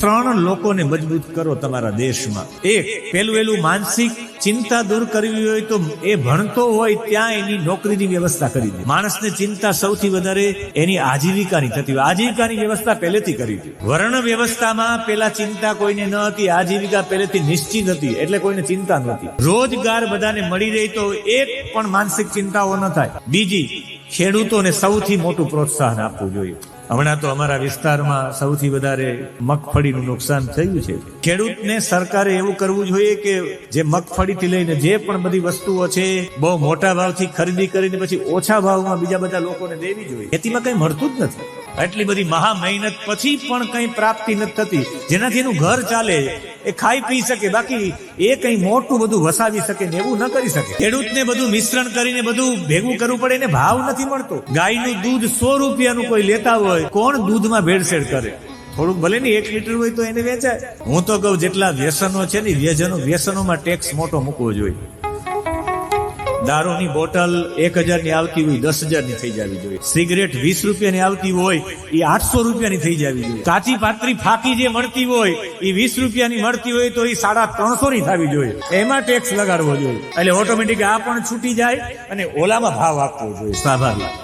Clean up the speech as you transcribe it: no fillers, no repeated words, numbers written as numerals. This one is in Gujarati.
ત્રણ લોકોને મજબૂત કરો તમારા દેશમાં. એક, પેલું માનસિક ચિંતા દૂર કરવી હોય તો એ ભણતો હોય ત્યાં એની નોકરીની વ્યવસ્થા કરી દે. માણસને ચિંતા સૌથી વધારે એની આજીવિકાની થતી હોય. આજીવિકાની વ્યવસ્થા પહેલેથી કરી હતી. વર્ણ વ્યવસ્થામાં પેલા ચિંતા કોઈને ન હતી, આજીવિકા પહેલેથી નિશ્ચિત હતી, એટલે કોઈને ચિંતા નહોતી. રોજગાર બધાને મળી રહી તો એક પણ માનસિક ચિંતાઓ ન થાય. બીજી, ખેડૂતોને સૌથી મોટું પ્રોત્સાહન આપવું જોઈએ. હમણાં તો અમારા વિસ્તારમાં સૌથી વધારે મગફળીનું નુકસાન થયું છે. ખેડૂતને સરકારે એવું કરવું જોઈએ કે જે મગફળીથી લઈને જે પણ બધી વસ્તુઓ છે બહુ મોટા ભાવથી ખરીદી કરીને પછી ઓછા ભાવમાં બીજા બધા લોકોને દેવી જોઈએ. ખેતીમાં કઈ મળતું જ નથી. એટલી બધી મહા મહેનત પછી પણ કઈ પ્રાપ્તિ નથી થતી જેનાથી એનું ઘર ચાલે, એ ખાઈ પી શકે, બાકી એ કઈ મોટું બધું વસાવી શકે ને એવું ન કરી શકે. ખેડૂતને બધું મિશ્રણ કરીને બધું ભેગું કરવું પડે, એને ભાવ નથી મળતો. ગાયનું દૂધ 100 રૂપિયાનું કોઈ લેતા હોય, કોણ દૂધમાં ભેળસેળ કરે? થોડુંક ભલે ને 1 લીટર હોય તો એને વેચાય. હું તો કહું જેટલા વ્યસનો છે ને વ્યસનોમાં ટેક્સ મોટો મૂકવો જોઈએ. દારૂની બોટલ 1000 ની આવતી હોય 10,000 ની થઈ જવી જોઈએ. સિગરેટ 20 રૂપિયાની આવતી હોય એ 800 રૂપિયાની થઈ જવી જોઈએ. કાચી પાતળી ફાકી જે મળતી હોય એ 20 રૂપિયાની મળતી હોય તો એ 350 ની થવી જોઈએ. એમાં ટેક્સ લગાડવો જોઈએ. એટલે ઓટોમેટિક આ પણ છૂટી જાય અને ઓલામાં ભાવ આપવો જોઈએ. સ્વાભાવિક.